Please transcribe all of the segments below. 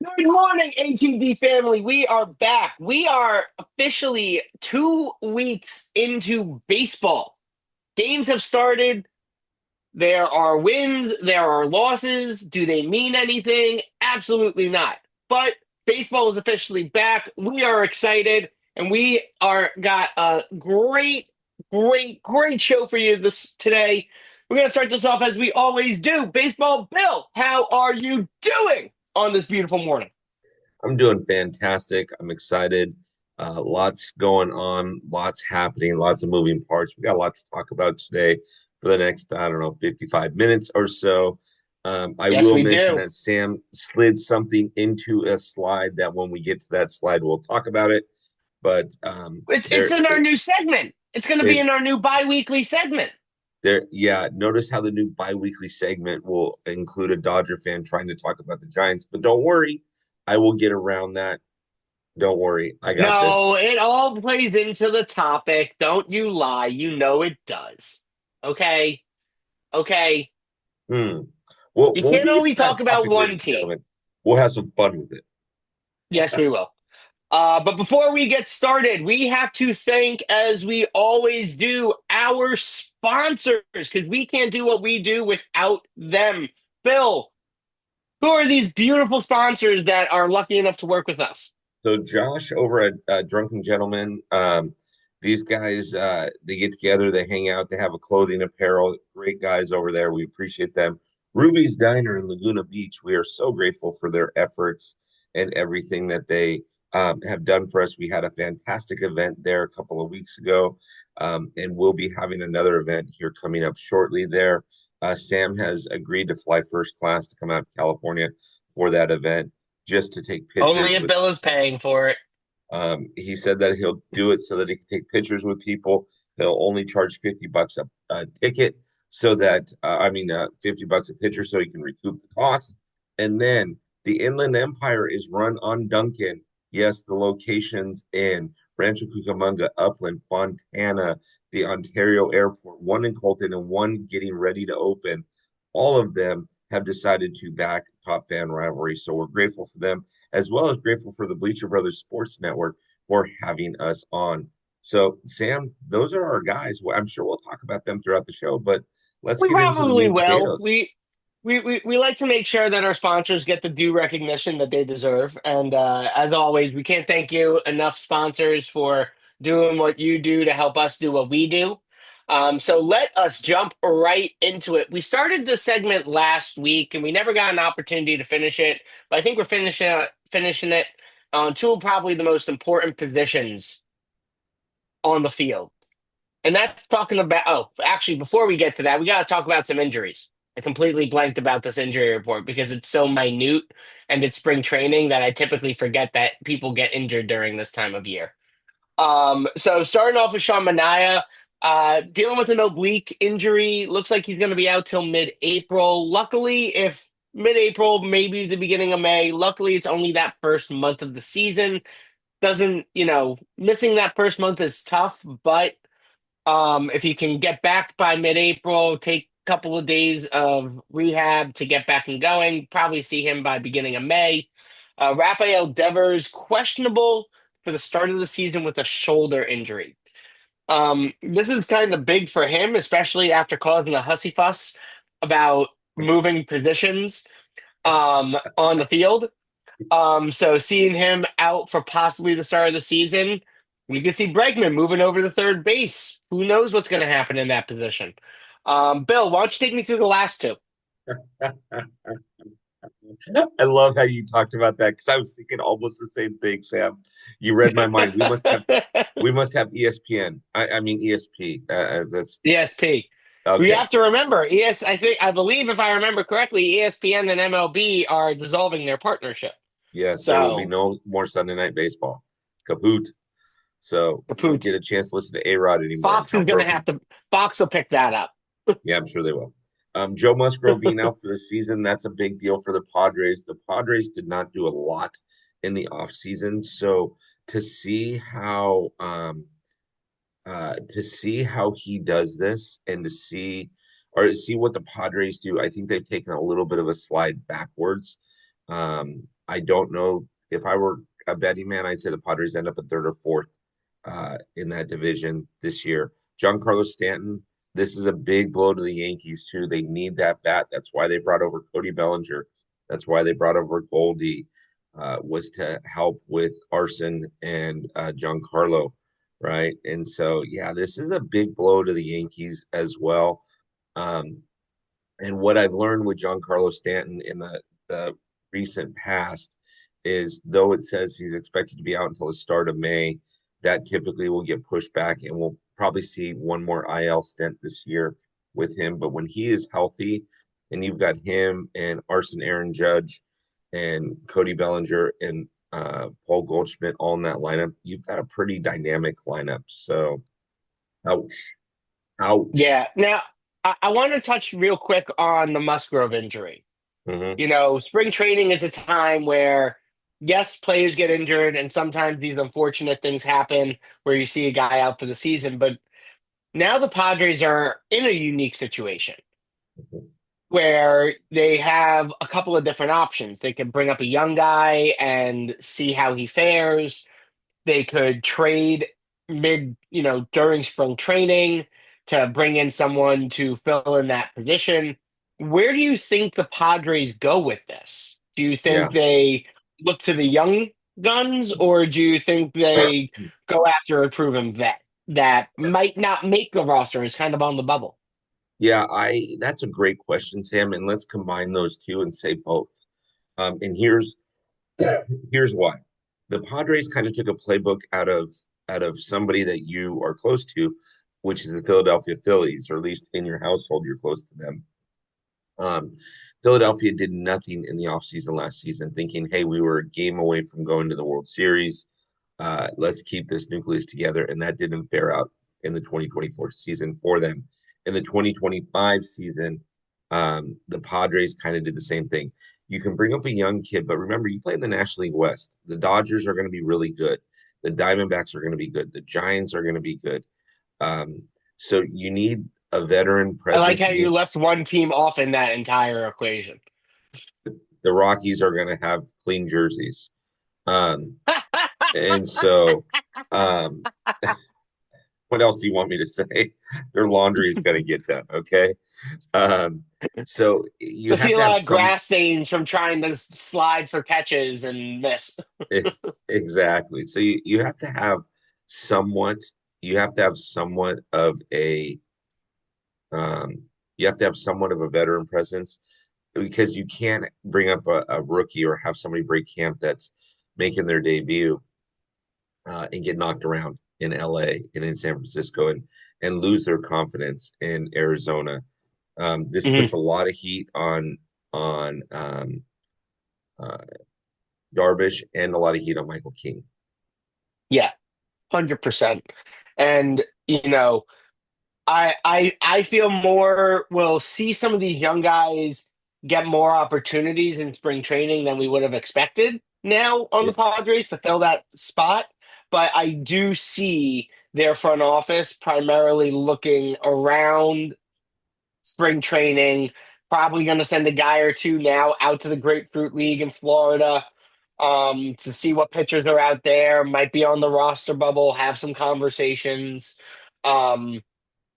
Good morning, ATD family. We are back. We are officially 2 weeks into baseball. Games have started. There are wins, there are losses. Do they mean anything? Absolutely not. But baseball is officially back. We are excited, and we are got a great show for you this today. We're going to start this off as we always do. Baseball Bill, how are you doing on this beautiful morning? I'm doing fantastic. I'm excited. Lots going on, lots happening, lots of moving parts. We got a lot to talk about today for the next, I don't know, 55 minutes or so. I Yes, will we mention do. that Sam slid something into a slide that when we get to that slide, we'll talk about it. But It's in our new segment. It's going to be in it's our new bi-weekly segment. there. Yeah, notice how the new bi-weekly segment will include a Dodger fan trying to talk about the Giants. But don't worry, I will get around that. Don't worry, I got this. No, it all plays into the topic. Don't you lie. You know it does. Okay? Okay. Hmm. Well, You when can't we get only to that talk about topic, one ladies and team. gentlemen, we'll have some fun with it. Yes, we will. But before we get started, we have to thank, as we always do, our sponsors because we can't do what we do without them. Bill, who are these beautiful sponsors that are lucky enough to work with us? So, Josh over at Drunken Gentlemen, these guys, they get together, they hang out, they have a clothing apparel. Great guys over there. We appreciate them. Ruby's Diner in Laguna Beach. We are so grateful for their efforts and everything that they have done for us. We had a fantastic event there a couple of weeks ago, and we'll be having another event here coming up shortly there. Sam has agreed to fly first class to come out to California for that event just to take Only pictures if with Bill is people. paying for it. He said that he'll do it so that he can take pictures with people. He'll only charge $50 a ticket, so that $50 a picture, so he can recoup the cost. And then the Inland Empire is run on Duncan. Yes, the locations in Rancho Cucamonga, Upland, Fontana, the Ontario Airport, one in Colton and one getting ready to open. All of them have decided to back Top Fan Rivalry, so we're grateful for them, as well as grateful for the Bleacher Brothers Sports Network for having us on. So, Sam, those are our guys. Well, I'm sure we'll talk about them throughout the show, but let's We get into the probably meat and will. potatoes. We like to make sure that our sponsors get the due recognition that they deserve. And as always, we can't thank you enough, sponsors, for doing what you do to help us do what we do. So let us jump right into it. We started this segment last week, and we never got an opportunity to finish it. But I think we're finishing it on two of probably the most important positions on the field. And that's talking about, oh, actually, before we get to that, we got to talk about some injuries. I completely blanked about this injury report because it's so minute and it's spring training that I typically forget that people get injured during this time of year. So starting off with Sean Mania, dealing with an oblique injury, looks like he's going to be out till mid-April. Luckily, if mid-April, maybe the beginning of May, luckily it's only that first month of the season. Doesn't, missing that first month is tough, but if you can get back by mid-April, take a couple of days of rehab to get back and going, probably see him by beginning of May. Rafael Devers questionable for the start of the season with a shoulder injury. This is kind of big for him, especially after causing a hussy fuss about moving positions on the field. So seeing him out for possibly the start of the season, we could see Bregman moving over to third base. Who knows what's going to happen in that position? Bill, why don't you take me through the last two? I love how you talked about that because I was thinking almost the same thing, Sam. You read my mind. We must have ESPN. I mean ESP. That's ESP. We okay. have to remember I believe if I remember correctly, ESPN and MLB are dissolving their partnership. Yes, there will be So no more Sunday night baseball. Kaput. So you won't get Caputh, a chance to listen to A-Rod anymore. Fox How is going to have broken. to. Fox will pick that up. Yeah, I'm sure they will. Joe Musgrove being out for the season, that's a big deal for the Padres. The Padres did not do a lot in the offseason. So to see how he does this and to see what the Padres do, I think they've taken a little bit of a slide backwards. I don't know if I were a betting man, I'd say the Padres end up at third or fourth in that division this year. Giancarlo Stanton, this is a big blow to the Yankees too. They need that bat. That's why they brought over Cody Bellinger. That's why they brought over Goldie, was to help with Arson and Giancarlo, right? And so, yeah, this is a big blow to the Yankees as well. Um, and what I've learned with Giancarlo Stanton in the recent past is, though it says he's expected to be out until the start of May, that typically will get pushed back, and we'll probably see one more IL stint this year with him. But when he is healthy, and you've got him and Arson Aaron Judge and Cody Bellinger and Paul Goldschmidt all in that lineup, you've got a pretty dynamic lineup. So, ouch, ouch. Yeah. Now, I want to touch real quick on the Musgrove injury. Hmm. Spring training is a time where, yes, players get injured, and sometimes these unfortunate things happen where you see a guy out for the season. But now the Padres are in a unique situation where they have a couple of different options. They can bring up a young guy and see how he fares. They could trade during spring training to bring in someone to fill in that position. Where do you think the Padres go with this? Do you think Yeah. they look to the young guns, or do you think they go after a proven vet that might not make the roster, is kind of on the bubble? Yeah, I that's a great question, Sam, and let's combine those two and say both. And here's why. The Padres kind of took a playbook out of somebody that you are close to, which is the Philadelphia Phillies, or at least in your household, you're close to them. Um, Philadelphia did nothing in the offseason last season, thinking, hey, we were a game away from going to the World Series. Let's keep this nucleus together. And that didn't fare out in the 2024 season for them. In the 2025 season, the Padres kind of did the same thing. You can bring up a young kid, but remember, you play in the National League West. The Dodgers are going to be really good. The Diamondbacks are going to be good. The Giants are going to be good. Um, so you need a veteran I like presence. how You you need left one team off in that entire equation. the Rockies are going to have clean jerseys. Um, and so, um, what else do you want me to say? Their laundry is going to get done. Okay. Um, so you I see have a to have lot of some, grass stains from trying to slide for catches and miss. exactly. So you have to have somewhat, you have to have somewhat of a, um, you have to have somewhat of a veteran presence, because you can't bring up a rookie or have somebody break camp that's making their debut, and get knocked around in LA and in San Francisco, and lose their confidence in Arizona. This Mhm. puts a lot of heat on uh, Darvish, and a lot of heat on Michael King. Yeah, 100%. And I feel more we'll see some of these young guys get more opportunities in spring training than we would have expected now on Yeah. the Padres to fill that spot. But I do see their front office primarily looking around spring training, probably going to send a guy or two now out to the Grapefruit League in Florida, to see what pitchers are out there, might be on the roster bubble, have some conversations. Um,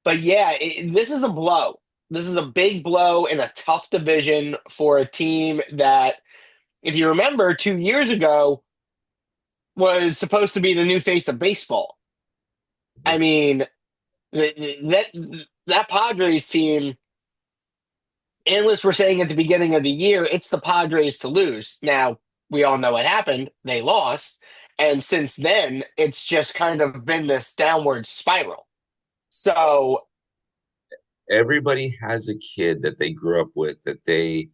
but yeah, this is a blow. This is a big blow in a tough division for a team that, if you remember, 2 years ago was supposed to be the new face of baseball. I mean, that Padres team, analysts were saying at the beginning of the year, it's the Padres to lose. Now, we all know what happened. They lost. And since then, it's just kind of been this downward spiral. So, Everybody has a kid that they grew up with, that they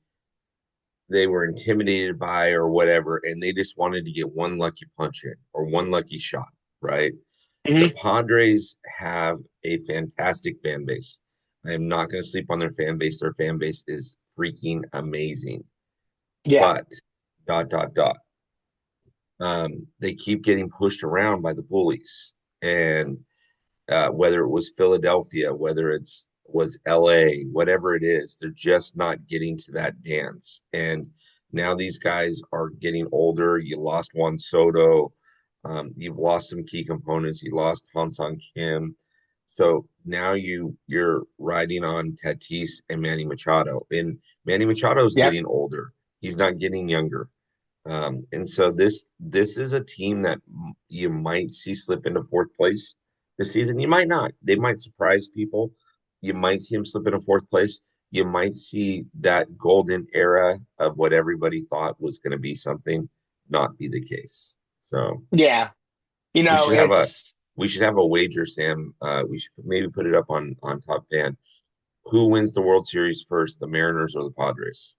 were intimidated by or whatever, and they just wanted to get one lucky punch in or one lucky shot, right? The mhm, Padres have a fantastic fan base. I am not going to sleep on their fan base. Their fan base is freaking amazing. yeah. But dot dot dot. They keep getting pushed around by the bullies, and whether it was Philadelphia, whether it's was LA, whatever it is, they're just not getting to that dance. And Now these guys are getting older. You lost Juan Soto. You've lost some key components. You lost Han Kim. So now you're riding on Tatis and Manny Machado. And Manny Machado is Yep. getting older. He's not getting younger. And so this is a team that you might see slip into fourth place this season. You might not. They might surprise people. You might see them slip into fourth place. You might see that golden era of what everybody thought was going to be something not be the case. So Yeah. we should have a It's, we should have a wager, Sam. We should maybe put it up on Top Fan. Who wins the World Series first, the Mariners or the Padres?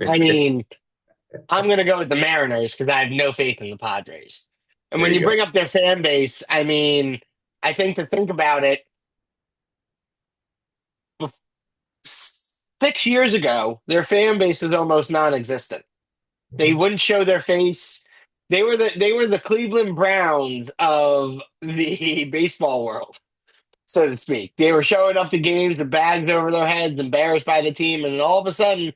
I There mean, I'm going to go with the Mariners because I have no faith in the Padres. And when you you go. bring up their fan base, I mean, I think to think about it, bef- 6 years ago, their fan base was almost non-existent. They Mhm. wouldn't show their face. They were the Cleveland Browns of the baseball world, so to speak. They were showing up to games with bags over their heads, embarrassed by the team, and then all of a sudden,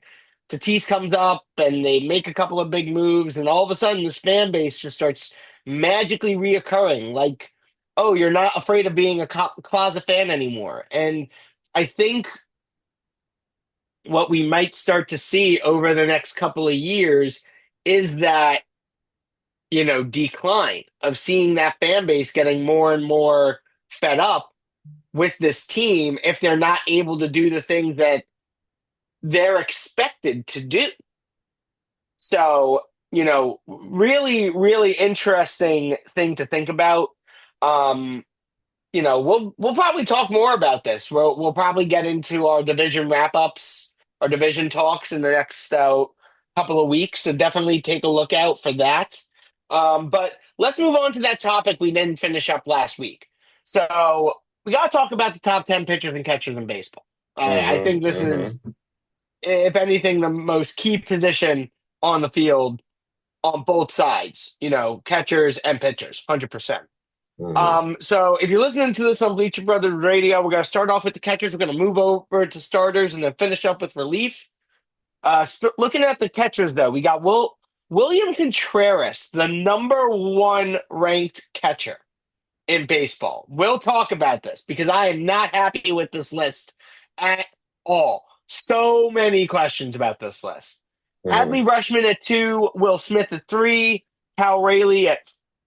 Tatis comes up and they make a couple of big moves, and all of a sudden, this fan base just starts magically reoccurring. Like, oh, you're not afraid of being a closet fan anymore. And I think what we might start to see over the next couple of years is that decline of seeing that fan base getting more and more fed up with this team if they're not able to do the things that they're expected to do. So, really, really interesting thing to think about. Um, we'll probably talk more about this. We'll probably get into our division wrap ups, our division talks in the next couple of weeks. So definitely take a look out for that. But let's move on to that topic we didn't finish up last week. So we got to talk about the top 10 pitchers and catchers in baseball. I Mm-hmm, think this is, mm-hmm, if anything, the most key position on the field on both sides. Catchers and pitchers, 100%. mm-hmm, So if you're listening to this on Bleacher Brothers Radio, we're gonna start off with the catchers. We're gonna move over to starters and then finish up with relief. Looking at the catchers, though, we got William Contreras, the number one ranked catcher in baseball. We'll talk about this because I am not happy with this list at all. So many questions about this list. mm-hmm. Adley Rushman at two, Will Smith at three, Carl Rayleigh at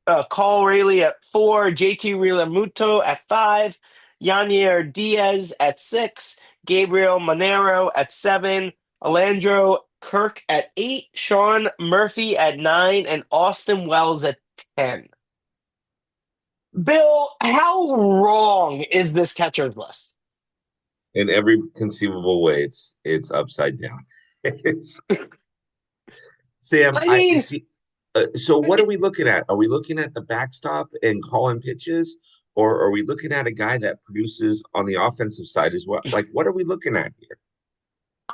four, JT Realmuto at five, Yanier Diaz at six, Gabriel Monero at seven, Alandro Kirk at eight, Sean Murphy at nine, and Austin Wells at 10. Bill, how wrong is this catcher's list? In every conceivable way, it's upside down. It's Sam. I I mean, see. So what are we looking at? Are we looking at the backstop and calling pitches, or are we looking at a guy that produces on the offensive side as well? Like, what are we looking at here?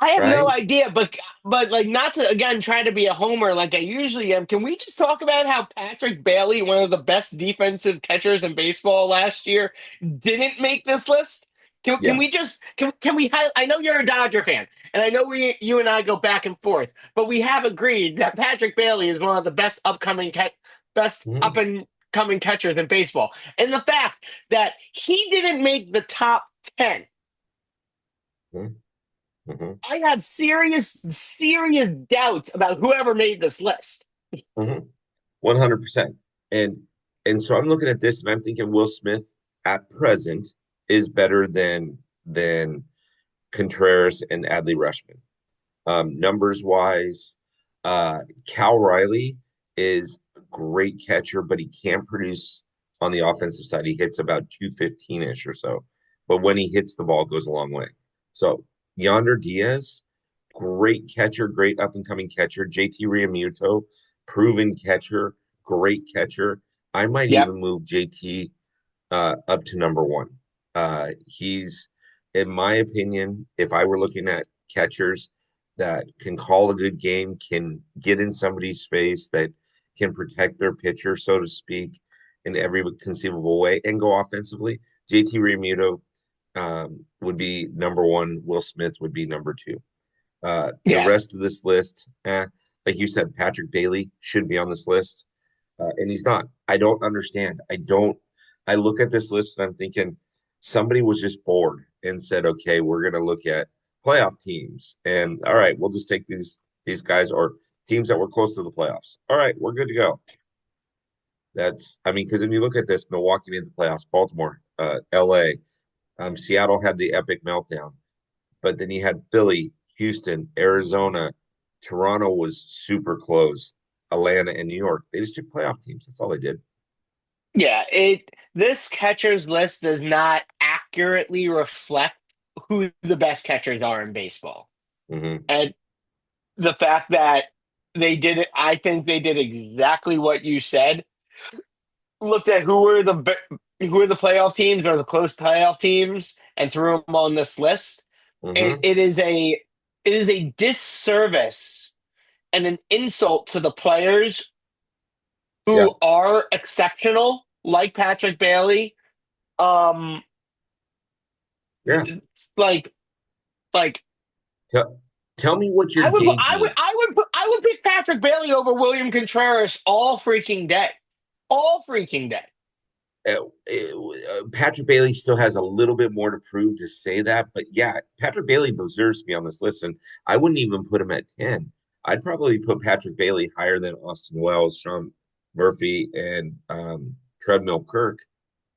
I have no Right? idea, but like not to again try to be a homer like I usually am. Can we just talk about how Patrick Bailey, one of the best defensive catchers in baseball last year, didn't make this list? Can Yeah. we just can we I know you're a Dodger fan, and I know you and I go back and forth, but we have agreed that Patrick Bailey is one of the best up Mm-hmm. and coming catchers in baseball. And the fact that he didn't make the top 10, Mm-hmm. I have serious, serious doubts about whoever made this list. 100%. And and so I'm looking at this and I'm thinking Will Smith at present is better than Contreras and Adley Rushman. Numbers wise, Cal Riley is a great catcher, but he can't produce on the offensive side. He hits about 215-ish or so. But when he hits the ball, it goes a long way. So Yonder Diaz, great catcher, great up and coming catcher. JT Realmuto, proven catcher, great catcher. I might Yep. even move JT up to number one. He's, in my opinion, if I were looking at catchers that can call a good game, can get in somebody's face, that can protect their pitcher, so to speak, in every conceivable way and go offensively, JT Realmuto would be number one. Will Smith would be number two. The Yeah. rest of this list, like you said, Patrick Bailey should be on this list, and he's not. I don't understand. I don't. I look at this list and I'm thinking somebody was just bored and said, "Okay, we're going to look at playoff teams, and all right, we'll just take these guys or teams that were close to the playoffs. All right, we're good to go." I mean, because when you look at this, Milwaukee made the playoffs, Baltimore, LA, Seattle had the epic meltdown, but then you had Philly, Houston, Arizona, Toronto was super close, Atlanta, and New York. They just took playoff teams. That's all they did. Yeah, this catchers list does not accurately reflect who the best catchers are in baseball. Hmm. And the fact that they did it, I think they did exactly what you said. Looked at who were the playoff teams or the close playoff teams and threw them on this list. It, Hmm. it is a it is a disservice and an insult to the players Yeah, who are exceptional, like Patrick Bailey. Um, yeah. like like Tell, tell me what you're gauging. I would pick Patrick Bailey over William Contreras all freaking day, all freaking day. Patrick Bailey still has a little bit more to prove to say that, but yeah, Patrick Bailey deserves to be on this list, and I wouldn't even put him at 10. I'd probably put Patrick Bailey higher than Austin Wells, Sean Murphy, and Treadmill Kirk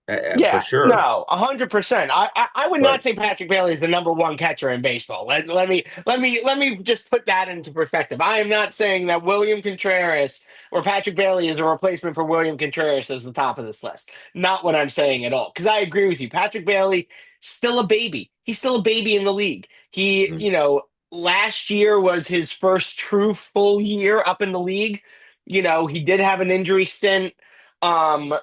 for Yeah, sure. no, 100%. I would not But say Patrick Bailey is the number one catcher in baseball. Let me just put that into perspective. I am not saying that William Contreras or Patrick Bailey is a replacement for William Contreras as the top of this list. Not what I'm saying at all. Because I agree with you. Patrick Bailey still a baby. He's still a baby in the league. mm, Last year was his first true full year up in the league. He did have an injury stint. The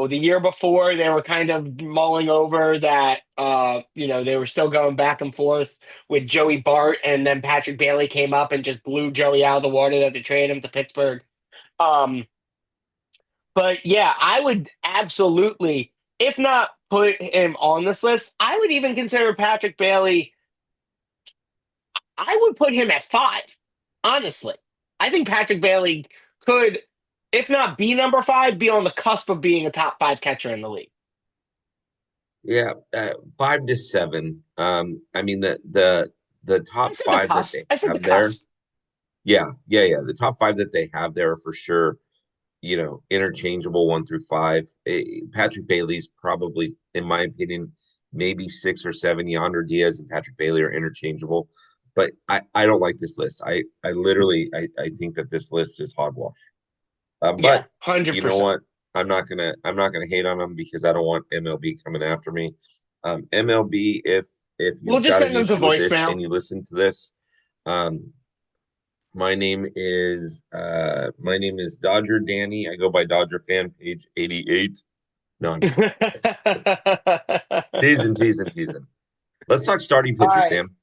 year before they were kind of mulling over that, they were still going back and forth with Joey Bart, and then Patrick Bailey came up and just blew Joey out of the water that they traded him to Pittsburgh. Um, but yeah, I would absolutely, if not put him on this list, I would even consider Patrick Bailey. I would put him at five, honestly. I think Patrick Bailey could, if not be number five, be on the cusp of being a top five catcher in the league. yeah, 5 to 7. I mean the I top said the five that cusp. they I said the have there, cusp. yeah. The top five that they have there are for sure, interchangeable 1 through 5. Patrick Bailey's probably, in my opinion, maybe 6 or 7. Yonder Diaz and Patrick Bailey are interchangeable, but I don't like this list. I literally I think that this list is hogwash. Yeah, But hundred you know percent. what? I'm not gonna hate on them because I don't want MLB coming after me. MLB, if We'll you've just got send an them to issue with this voicemail. and you listen to this, um, my name is Dodger Danny. I go by Dodger Fan Page 88. No, I'm kidding. Teasing, teasing, teasing. Let's talk starting All pitcher, right, Sam.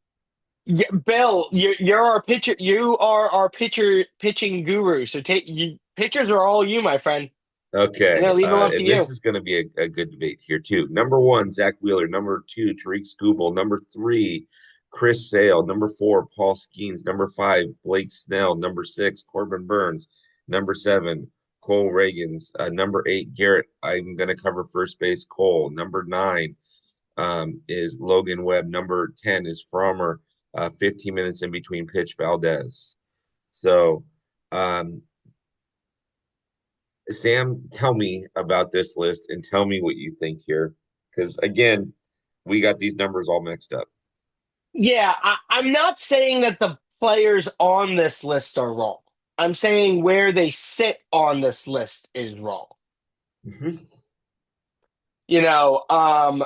yeah, Bill, you're our pitcher. You are our pitching guru. So take you pitchers are all you, my friend. I'm Okay, gonna leave them up to and this you. is going to be a good debate here too. Number one, Zach Wheeler. Number two, Tariq Skubal. Number three, Chris Sale. Number four, Paul Skeens. Number five, Blake Snell. Number six, Corbin Burns. Number seven, Cole Reagans. Number eight, Garrett. I'm going to cover first base, Cole. Number nine is Logan Webb. Number 10 is Frommer. 15 minutes in between pitch, Valdez. So, um, Sam, tell me about this list and tell me what you think here. Because again, we got these numbers all mixed up. Yeah, I'm not saying that the players on this list are wrong. I'm saying where they sit on this list is wrong. Mhm. You know, I'm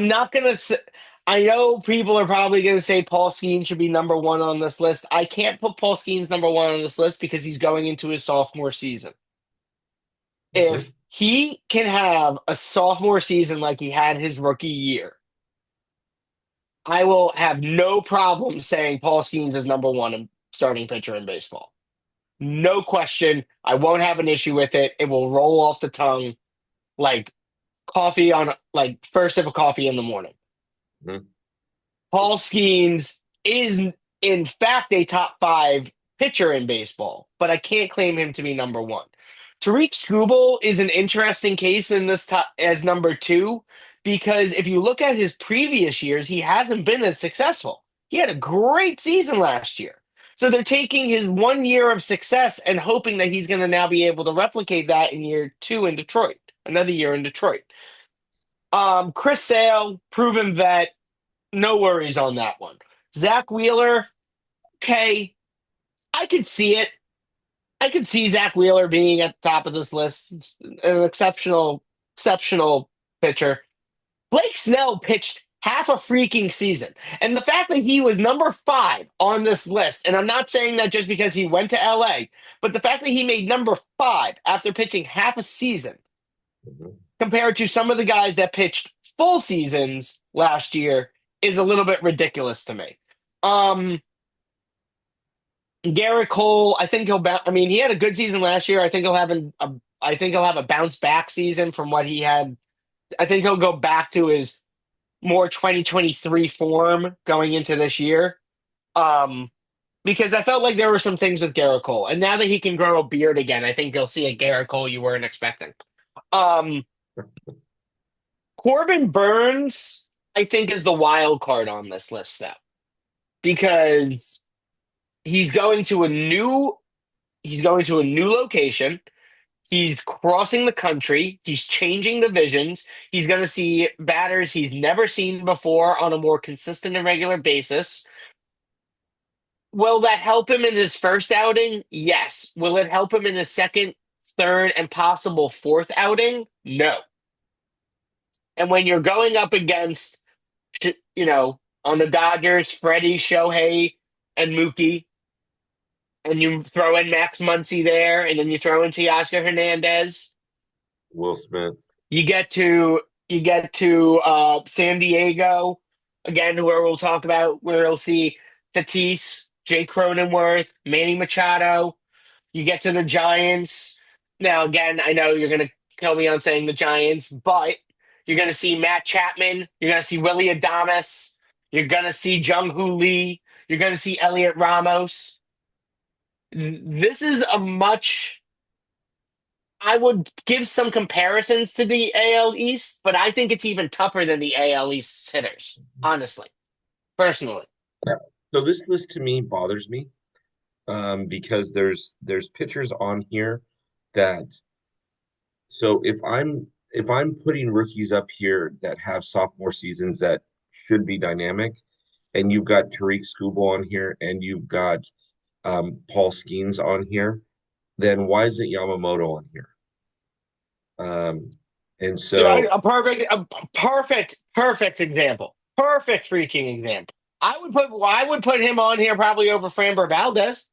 not gonna say. I know people are probably gonna say Paul Skeens should be number one on this list. I can't put Paul Skeens number one on this list because he's going into his sophomore season. Okay. If he can have a sophomore season like he had his rookie year, I will have no problem saying Paul Skeens is number one in starting pitcher in baseball. No question. I won't have an issue with it. It will roll off the tongue like like first sip of coffee in the morning. Mhm. Paul Skeens is in fact a top five pitcher in baseball, but I can't claim him to be number one. Tariq Skubal is an interesting case in this top as number two because if you look at his previous years, he hasn't been as successful. He had a great season last year. So they're taking his 1 year of success and hoping that he's going to now be able to replicate that in year two in Detroit, another year in Detroit. Chris Sale, proven vet, no worries on that one. Zach Wheeler, okay, I could see it. I could see Zach Wheeler being at the top of this list. An exceptional pitcher. Blake Snell pitched half a freaking season. And the fact that he was number five on this list, and I'm not saying that just because he went to LA, but the fact that he made number five after pitching half a season Mhm. compared to some of the guys that pitched full seasons last year is a little bit ridiculous to me. Um, Garrett Cole, I think he'll. I mean, he had a good season last year. I think he'll have I think he'll have a bounce back season from what he had. I think he'll go back to his more 2023 form going into this year. Um, because I felt like there were some things with Garrett Cole, and now that he can grow a beard again, I think you'll see a Garrett Cole you weren't expecting. Um, Corbin Burns, I think, is the wild card on this list, though, because he's going to a new he's going to a new location. He's crossing the country. He's changing the visions. He's going to see batters he's never seen before on a more consistent and regular basis. Will that help him in his first outing? Yes. Will it help him in his second, third, and possible fourth outing? No. And when you're going up against, on the Dodgers, Freddie, Shohei, and Mookie, and you throw in Max Muncy there, and then you throw in Teoscar Hernandez, Will Smith. you get to San Diego again, where we'll talk about where we'll see Tatis, Jay Cronenworth, Manny Machado. You get to the Giants. Now, again, I know you're going to kill me on saying the Giants, but you're going to see Matt Chapman. You're going to see Willie Adames. You're going to see Jung Hoo Lee. You're going to see Elliot Ramos. This is a much. I would give some comparisons to the AL East, but I think it's even tougher than the AL East hitters, honestly, personally. Yeah. So this list to me bothers me because there's pitchers on here that so if I'm putting rookies up here that have sophomore seasons that should be dynamic, and you've got Tariq Skubal on here and you've got Paul Skeens on here, then why isn't Yamamoto on here? And so A perfect example. Perfect freaking example. I would put him on here probably over Framber Valdez.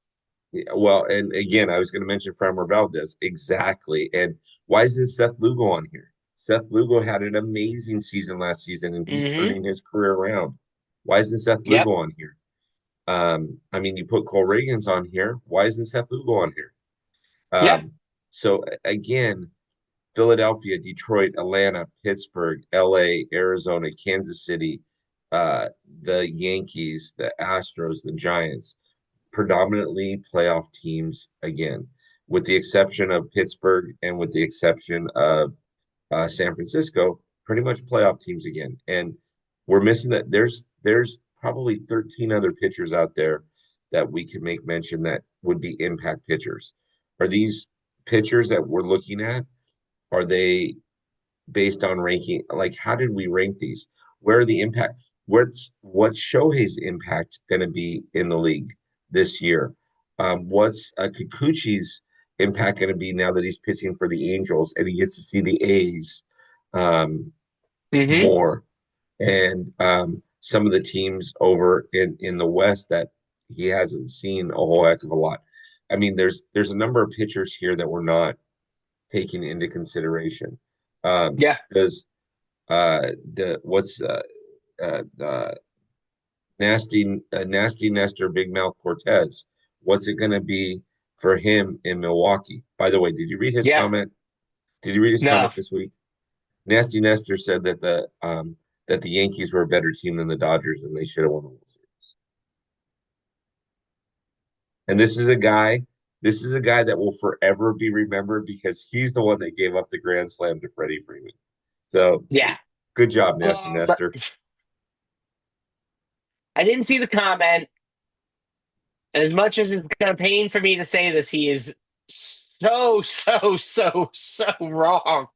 yeah, well, and again, I was going to mention Framber Valdez exactly. And why isn't Seth Lugo on here? Seth Lugo had an amazing season last season, and he's Mm-hmm. turning his career around. Why isn't Seth Yep. Lugo on here? I mean, you put Cole Reagans on here. Why isn't Seth Lugo on here? Yeah. So again, Philadelphia, Detroit, Atlanta, Pittsburgh, LA, Arizona, Kansas City, uh, the Yankees, the Astros, the Giants, predominantly playoff teams again, with the exception of Pittsburgh and with the exception of San Francisco, pretty much playoff teams again. And we're missing that. There's probably 13 other pitchers out there that we could make mention that would be impact pitchers. Are these pitchers that we're looking at? Are they based on ranking? Like, how did we rank these? Where are the impact? What's Shohei's impact going to be in the league this year? What's Kikuchi's impact going to be now that he's pitching for the Angels and he gets to see the A's um, Mm-hmm. more, and some of the teams over in the West that he hasn't seen a whole heck of a lot. I mean, there's a number of pitchers here that we're not taking into consideration. Yeah. Does the what's nasty Nestor Big Mouth Cortez? What's it going to be for him in Milwaukee? By the way, did you read his Yeah. comment? Did you read his No. comment this week? Nasty Nestor said that the Yankees were a better team than the Dodgers and they should have won the World Series. And this is a guy that will forever be remembered because he's the one that gave up the grand slam to Freddie Freeman. So Yeah. good job, Nasty Um, Nestor. I didn't see the comment. As much as it's going to pain for me to say this, he is so wrong.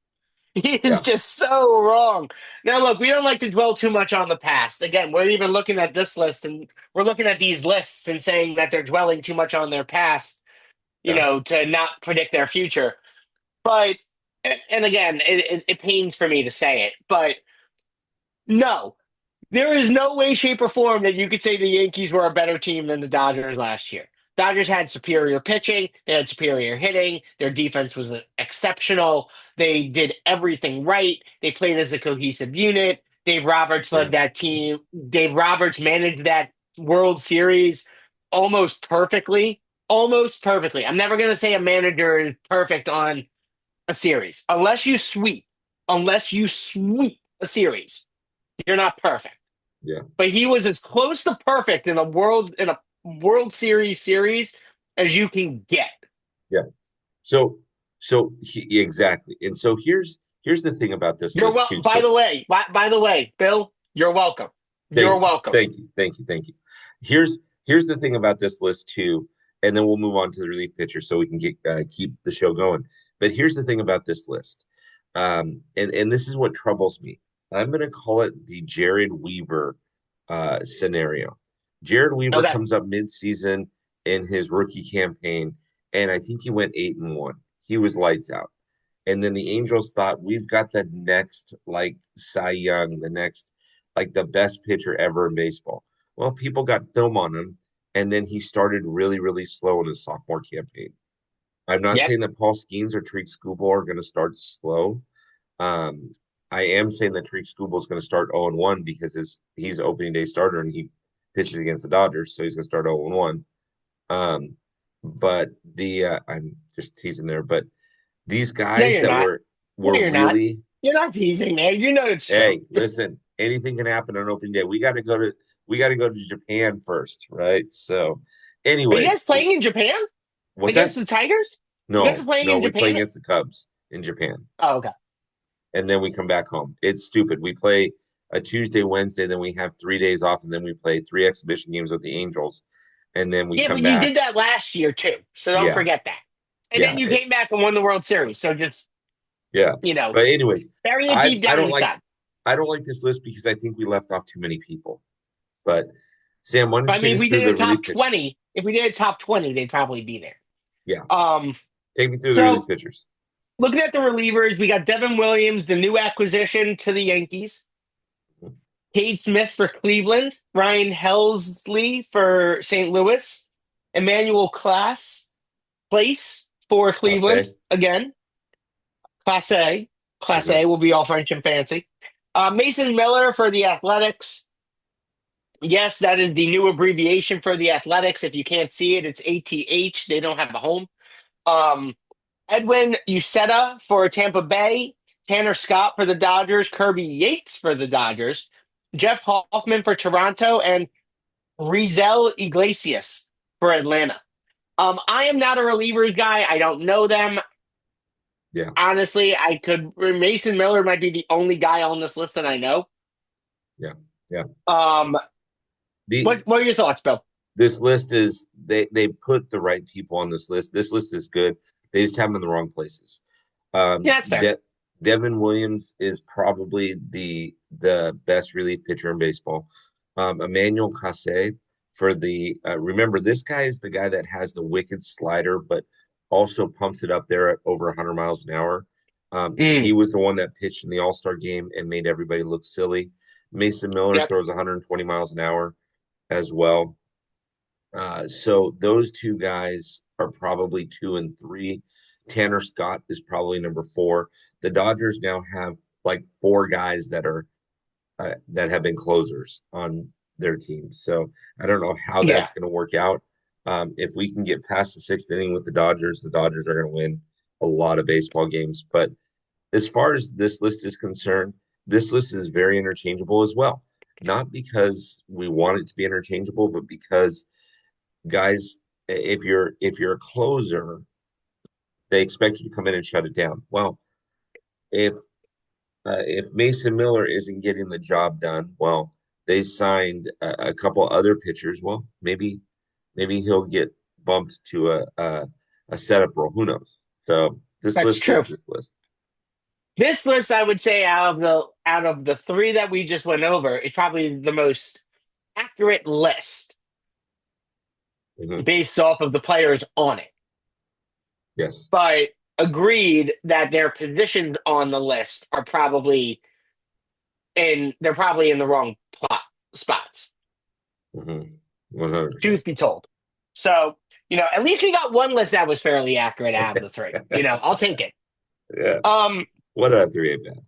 He is Yeah, just so wrong. Now, look, we don't like to dwell too much on the past. Again, we're even looking at this list and we're looking at these lists and saying that they're dwelling too much on their past, yeah, to not predict their future. But, and again, it pains for me to say it, but no, there is no way, shape, or form that you could say the Yankees were a better team than the Dodgers last year. Dodgers had superior pitching, they had superior hitting, their defense was exceptional. They did everything right. They played as a cohesive unit. Dave Roberts yeah, led that team. Dave Roberts managed that World Series almost perfectly. Almost perfectly. I'm never going to say a manager is perfect on a series. Unless you sweep a series, you're not perfect, yeah, but he was as close to perfect in a World Series as you can get. yeah. So, exactly. And so here's the thing about this You're list well. too. So By the way, Bill, you're welcome. You're welcome. thank you. Here's the thing about this list too, and then we'll move on to the relief pitcher so we can get keep the show going. But here's the thing about this list, and this is what troubles me. I'm going to call it the Jared Weaver scenario. Jared Weaver Okay. comes up mid-season in his rookie campaign, and I think he went 8-1. He was lights out. And then the Angels thought we've got the next like Cy Young, the next like the best pitcher ever in baseball. Well, people got film on him, and then he started really, really slow in his sophomore campaign. I'm not Yep. saying that Paul Skeens or Tariq Skubal are going to start slow. Um, I am saying that Tariq Skubal is going to start 0-1 because he's opening day starter and he pitches against the Dodgers, so he's going to start 0-1. But I'm just teasing there, but these No, guys you're that not. No, were you're not. really, You're not teasing there. You know it's true. hey, listen, anything can happen on opening day. We got to go to Japan first, right? So, Are you guys anyways, playing in Japan what's that? against the Tigers? You guys are No, playing no, in we play Japan? against the Cubs in Japan, Oh, okay. and then we come back home. It's stupid. We play a Tuesday, Wednesday, then we have 3 days off, and then we play three exhibition games with the Angels, and then we Yeah, come but you back. did that last year too, so don't Yeah, forget that. And yeah, then you came back and won the World Series. So just yeah. you know, But anyways, bury it I deep I down don't like inside. I don't like this list because I think we left off too many people. But Sam, why don't I you take mean, us we through did a the top relief pitchers? 20. If we did a top 20, they'd probably be there. Yeah, Um, take me through the relief so pitchers. looking at the relievers, we got Devin Williams, the new acquisition to the Yankees, Cade Smith for Cleveland, Ryan Helsley for St. Louis, Emmanuel Place for Passe. Cleveland again. Class A. Class Hmm. A will be all French and fancy. Mason Miller for the Athletics. Yes, that is the new abbreviation for the Athletics. If you can't see it, it's ATH. They don't have a home. Um, Edwin Uceta for Tampa Bay, Tanner Scott for the Dodgers, Kirby Yates for the Dodgers, Jeff Hoffman for Toronto, and Rizel Iglesias for Atlanta. I am not a relievers guy. I don't know them. Yeah, Honestly, I could. Mason Miller might be the only guy on this list that I know. yeah, yeah. Um, The what are your thoughts, Bill? This list is they put the right people on this list. This list is good. They just have them in the wrong places. Yeah, that's fair. Devin Williams is probably the best relief pitcher in baseball. Emmanuel Casse for the remember this guy is the guy that has the wicked slider, but also pumps it up there at over 100 miles an hour. Mm, He was the one that pitched in the All Star game and made everybody look silly. Mason Miller yep. throws 120 miles an hour as well. So those two guys are probably two and three. Tanner Scott is probably number four. The Dodgers now have like four guys that have been closers on their team. So I don't know how Yeah. that's going to work out. If we can get past the sixth inning with the Dodgers are going to win a lot of baseball games. But as far as this list is concerned, this list is very interchangeable as well. Not because we want it to be interchangeable, but because guys if you're a closer, they expect you to come in and shut it down. Well, if if Mason Miller isn't getting the job done, well, they signed a couple other pitchers. Well, maybe he'll get bumped to a setup role. Who knows? So this That's list is true. this list. This list, I would say, out of the three that we just went over, is probably the most accurate list Mhm. based off of the players on it. Yes. But agreed that their positions on the list are probably they're probably in the wrong spots. 100%. Truth be told. So, at least we got one list that was fairly accurate out of the three. I'll take it. Yeah. Um, What a three ain't bad.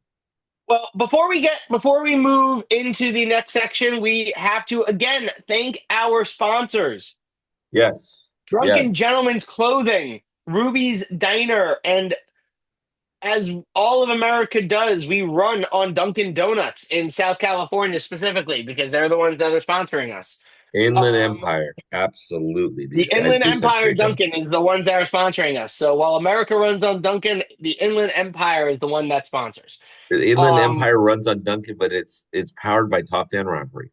well, before we move into the next section, we have to again thank our sponsors. Yes. Drunken Yes. Gentleman's Clothing, Ruby's Diner, and as all of America does, we run on Dunkin' Donuts in South California specifically because they're the ones that are sponsoring us. Inland Um, Empire. Absolutely. the These guys Inland do such a Empire great job. Dunkin' is the ones that are sponsoring us. So while America runs on Dunkin', the Inland Empire is the one that sponsors. The Inland Um, Empire runs on Duncan, but it's powered by Top Fan Robbery.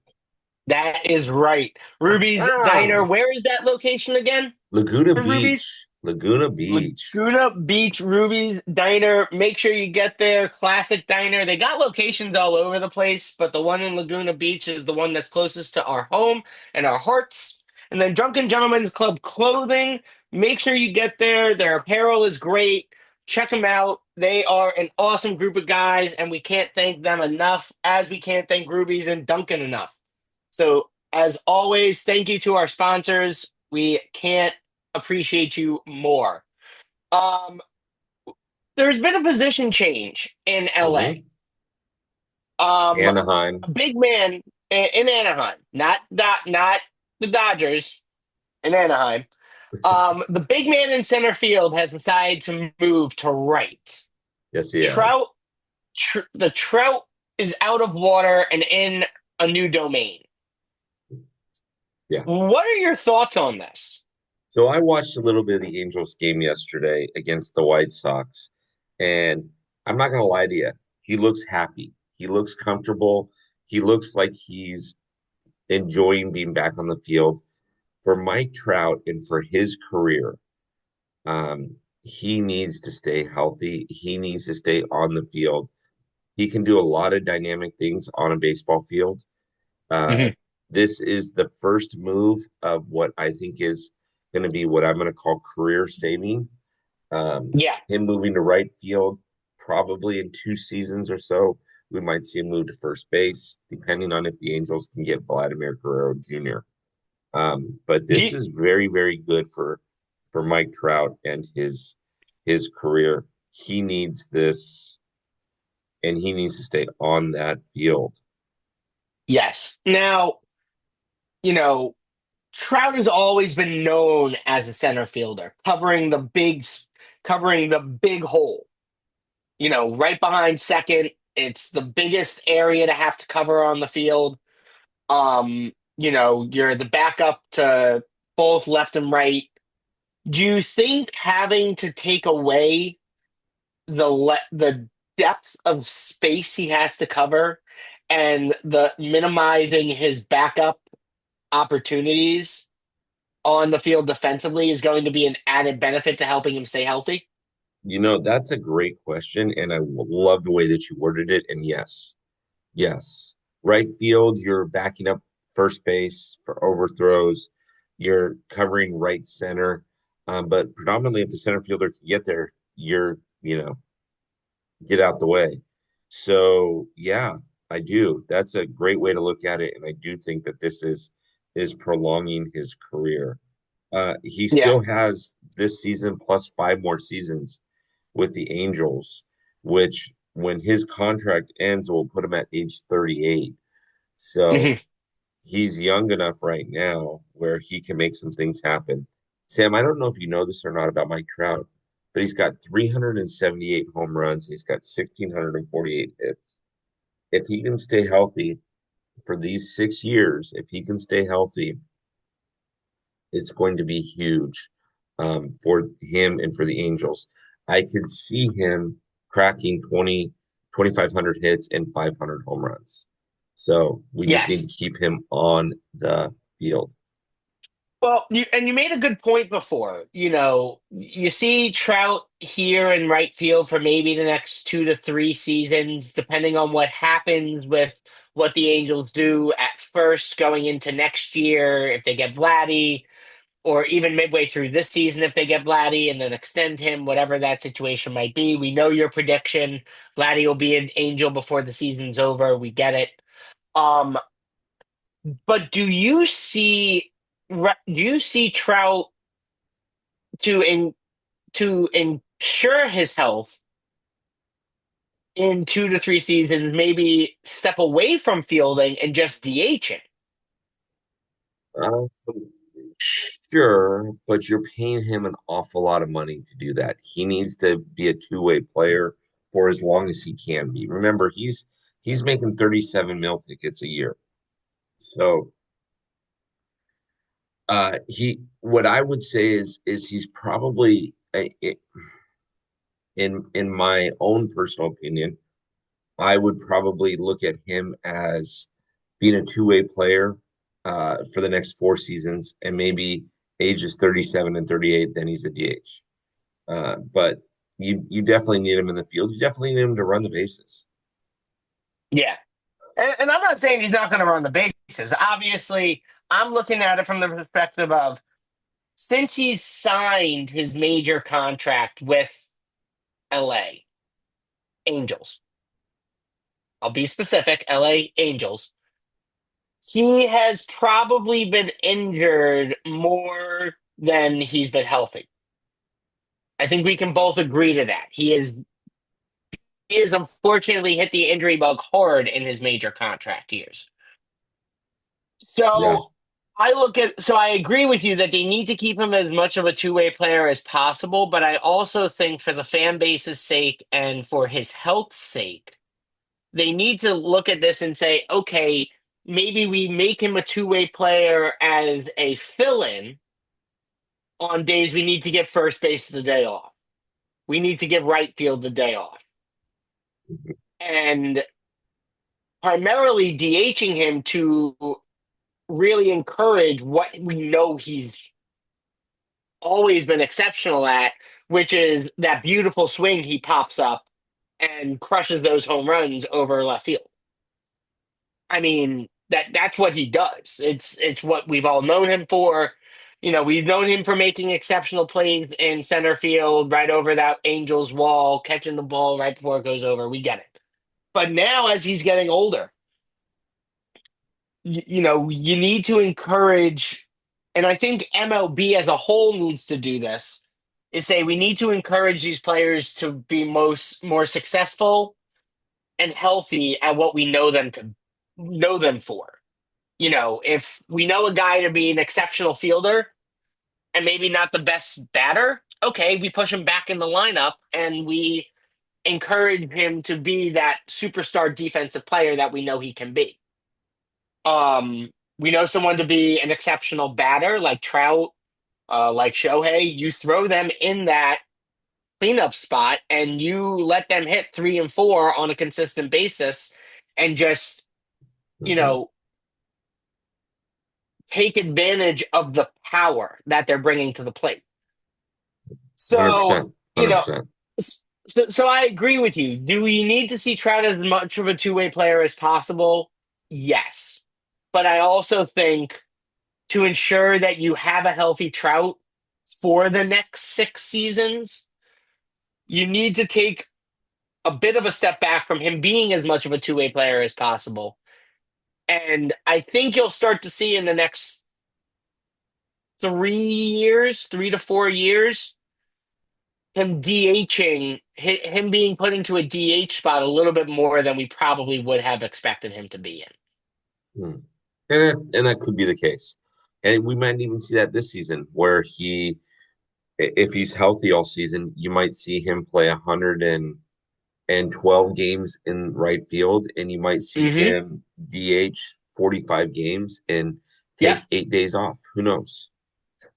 that is right. Ruby's Diner. Ah, Where is that location again Laguna for Ruby's? Beach. Laguna Beach. Laguna Beach Ruby's Diner. Make sure you get there. Classic diner. They got locations all over the place, but the one in Laguna Beach is the one that's closest to our home and our hearts. And then Drunken Gentlemen's Club Clothing. Make sure you get there. Their apparel is great. Check them out. They are an awesome group of guys, and we can't thank them enough, as we can't thank Ruby's and Duncan enough. So, as always, thank you to our sponsors. We can't appreciate you more. Um, there's been a position change in LA. Hmm. Um, Anaheim. a big man in Anaheim, not the Dodgers in Anaheim. The big man in center field has decided to move to right. Yes, he has. Trout, the Trout is out of water and in a new domain. Yeah. What are your thoughts on this? So I watched a little bit of the Angels game yesterday against the White Sox, and I'm not gonna lie to you. He looks happy. He looks comfortable. He looks like he's enjoying being back on the field. For Mike Trout and for his career, he needs to stay healthy. He needs to stay on the field. He can do a lot of dynamic things on a baseball field. Uh, Mhm. this is the first move of what I think is going to be what I'm going to call career saving. Yeah, Him moving to right field, probably in 2 seasons or so, we might see him move to first base, depending on if the Angels can get Vladimir Guerrero Jr. But do this you- is very, very good for Mike Trout and his career. He needs this, and he needs to stay on that field. yes. Now, you know, Trout has always been known as a center fielder, covering the big hole. Right behind second. It's the biggest area to have to cover on the field. You're the backup to both left and right. Do you think having to take away the depth of space he has to cover and the minimizing his backup opportunities on the field defensively is going to be an added benefit to helping him stay healthy? That's a great question, and I love the way that you worded it. And yes, yes, right field, you're backing up first base for overthrows. You're covering right center, but predominantly, if the center fielder can get there, get out the way. So yeah, I do. That's a great way to look at it, and I do think that this is prolonging his career. He Yeah. still has this season plus 5 more seasons with the Angels, which when his contract ends will put him at age 38. So Mhm. he's young enough right now where he can make some things happen. Sam, I don't know if you know this or not about Mike Trout, but he's got 378 home runs. He's got 1,648 hits. If he can stay healthy for these 6 years, if he can stay healthy, It's going to be huge for him and for the Angels. I could see him cracking 2,500 hits and 500 home runs. So we just need Yes. to keep him on the field. Well, you made a good point before. You see Trout here in right field for maybe the next 2 to 3 seasons, depending on what happens with what the Angels do at first going into next year, if they get Vladdy, or even midway through this season if they get Vladdy and then extend him, whatever that situation might be. We know your prediction. Vladdy will be an Angel before the season's over. We get it. Um, but do you see Trout to in to ensure his health in 2 to 3 seasons, maybe step away from fielding and just DHing? Um, sure, but you're paying him an awful lot of money to do that. He needs to be a two-way player for as long as he can be. Remember, he's making 37 mil tickets a year. So he what I would say is he's probably in my own personal opinion, I would probably look at him as being a two-way player for the next 4 seasons, and maybe ages 37 and 38, then he's a DH. But you definitely need him in the field. You definitely need him to run the bases. Yeah. And I'm not saying he's not going to run the bases. Obviously, I'm looking at it from the perspective of since he's signed his major contract with LA Angels, I'll be specific, LA Angels, he has probably been injured more than he's been healthy. I think we can both agree to that. He is unfortunately hit the injury bug hard in his major contract years. Yeah. So I agree with you that they need to keep him as much of a two-way player as possible, but I also think for the fan base's sake and for his health's sake, they need to look at this and say, okay, maybe we make him a two-way player as a fill-in on days we need to give first base the day off. We need to give right field the day off. And primarily DHing him to really encourage what we know he's always been exceptional at, which is that beautiful swing he pops up and crushes those home runs over left field. I mean, that's what he does. It's what we've all known him for. We've known him for making exceptional plays in center field, right over that Angels wall, catching the ball right before it goes over. We get it. But now, as he's getting older, you need to encourage, and I think MLB as a whole needs to do this, is say we need to encourage these players to be more successful and healthy at what we know them for. If we know a guy to be an exceptional fielder and maybe not the best batter, okay, we push him back in the lineup and we encourage him to be that superstar defensive player that we know he can be. We know someone to be an exceptional batter like Trout, like Shohei. You throw them in that cleanup spot and you let them hit 3 and 4 on a consistent basis and just, you Mhm. know, take advantage of the power that they're bringing to the plate. So, 100%. you know, 100%. so I agree with you. Do we need to see Trout as much of a two-way player as possible? Yes. But I also think to ensure that you have a healthy Trout for the next 6 seasons, you need to take a bit of a step back from him being as much of a two-way player as possible. And I think you'll start to see in the next 3 years, 3 to 4 years, him DHing, him being put into a DH spot a little bit more than we probably would have expected him to be in. Hmm. And that could be the case. And we might even see that this season where if he's healthy all season, you might see him play 112 games in right field, and you might see Mm-hmm. him DH 45 games and Yep. take 8 days off. Who knows?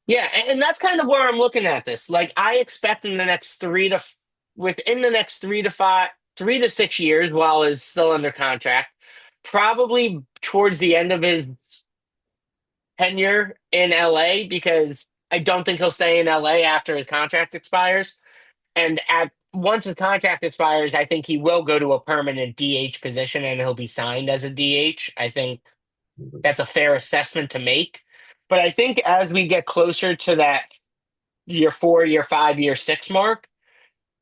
Yeah, and that's kind of where I'm looking at this. Like, I expect in the next within the next 3 to 6 years, while he's still under contract, probably towards the end of his tenure in LA, because I don't think he'll stay in LA after his contract expires. And at once his contract expires, I think he will go to a permanent DH position and he'll be signed as a DH. I think that's a fair assessment to make. But I think as we get closer to that year 4, year 5, year 6 mark,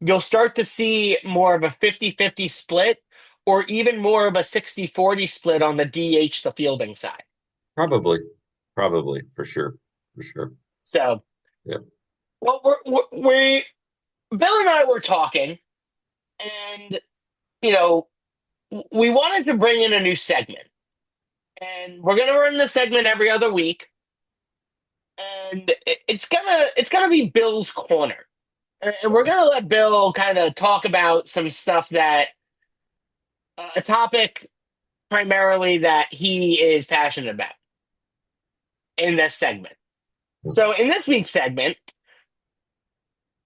you'll start to see more of a 50-50 split or even more of a 60-40 split on the DH, the fielding side. Probably, probably for sure, for sure. So, Yeah. well, Bill and I were talking, and, you know, we wanted to bring in a new segment. And we're going to run the segment every other week. And it's gonna be Bill's Corner. And we're gonna let Bill kind of talk about some stuff that a topic primarily that he is passionate about in this segment. So in this week's segment,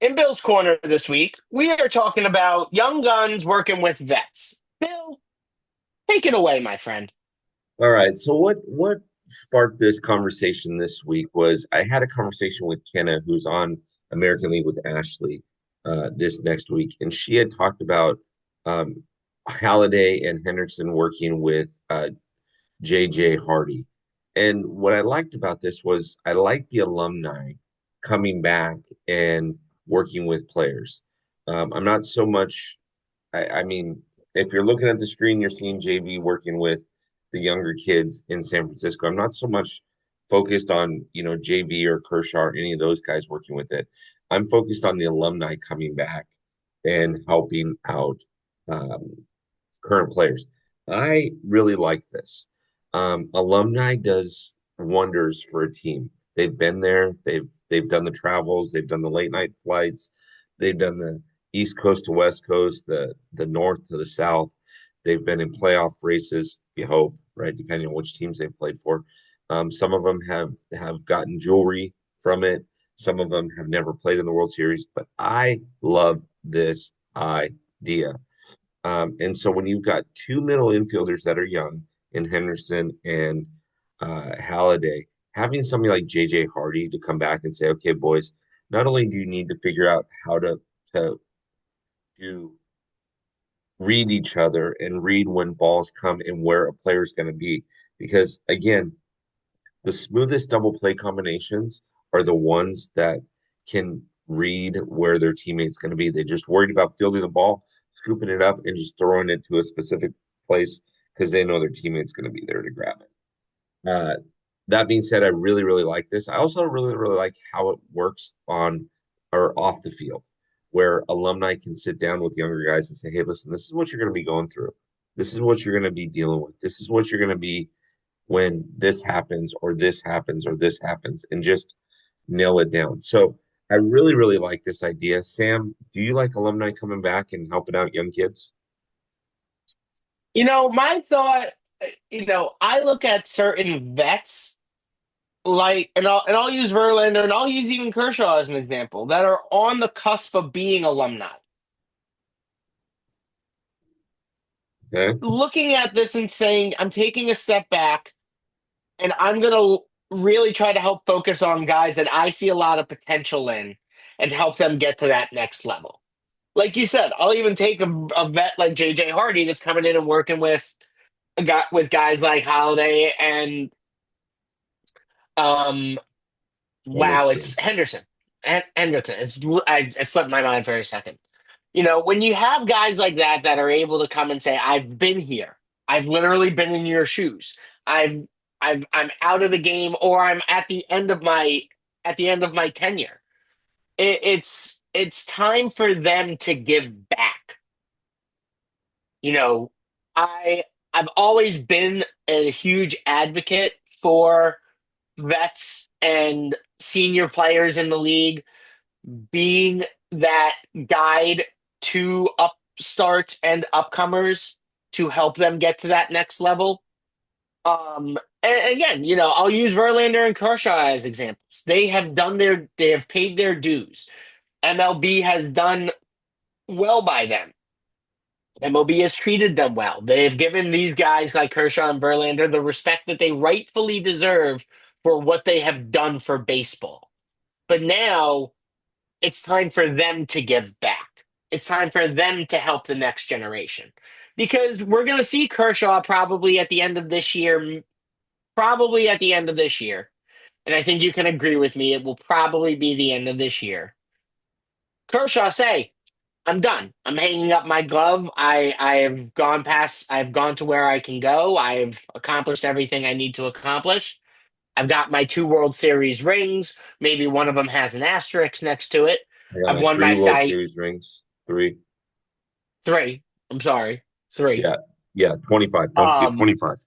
in Bill's Corner this week, we are talking about young guns working with vets. Bill, take it away, my friend. All right. So what sparked this conversation this week was I had a conversation with Kenna, who's on American League with Ashley, this next week, and she had talked about um, Halliday and Henderson working with JJ Hardy. And what I liked about this was I liked the alumni coming back and working with players. I'm not so much, I mean, if you're looking at the screen, you're seeing JV working with the younger kids in San Francisco. I'm not so much focused on, JV or Kershaw or any of those guys working with it. I'm focused on the alumni coming back and helping out um, current players. I really like this. Alumni does wonders for a team. They've been there. They've done the travels. They've done the late night flights. They've done the East Coast to West Coast, the North to the South. They've been in playoff races. You hope, right? Depending on which teams they've played for. Some of them have gotten jewelry from it. Some of them have never played in the World Series. But I love this idea. And so when you've got two middle infielders that are young in Henderson and Halliday, having somebody like JJ Hardy to come back and say, okay, boys, not only do you need to figure out how to do read each other and read when balls come and where a player is going to be, because again, the smoothest double play combinations are the ones that can read where their teammate's going to be. They're just worried about fielding the ball, scooping it up, and just throwing it to a specific place because they know their teammate's going to be there to grab it. That being said, I really, really like this. I also really, really like how it works on or off the field, where alumni can sit down with younger guys and say, hey, listen, this is what you're going to be going through. This is what you're going to be dealing with. This is what you're going to be when this happens or this happens or this happens and just nail it down. So I really, really like this idea. Sam, do you like alumni coming back and helping out young kids? My thought, I look at certain vets like, and I'll use Verlander and I'll use even Kershaw as an example that are on the cusp of being alumni. Okay. Looking at this and saying, I'm taking a step back and I'm gonna really try to help focus on guys that I see a lot of potential in and help them get to that next level. Like you said, I'll even take a vet like JJ Hardy that's coming in and working with guys like Holiday and um wow, it's Henderson. Henderson. Henderson. I slipped my mind for a second. When you have guys like that that are able to come and say, "I've been here. I've literally been in your shoes. I've I'm out of the game, or I'm at the end of my tenure." It's time for them to give back. You know, I I've always been a huge advocate for vets and senior players in the league being that guide to upstarts and upcomers to help them get to that next level. And again, I'll use Verlander and Kershaw as examples. They have paid their dues. MLB has done well by them. MLB has treated them well. They have given these guys like Kershaw and Verlander the respect that they rightfully deserve for what they have done for baseball. But now it's time for them to give back. It's time for them to help the next generation. Because we're going to see Kershaw probably at the end of this year, probably at the end of this year. And I think you can agree with me, it will probably be the end of this year. Kershaw say, I'm done. I'm hanging up my glove. I have gone past, I've gone to where I can go. I've accomplished everything I need to accomplish. I've got my two World Series rings. Maybe one of them has an asterisk next to it. I got I've my won three my World site Series rings. Three. three. I'm sorry, three. Yeah. Yeah. 25. Don't forget Um, 25.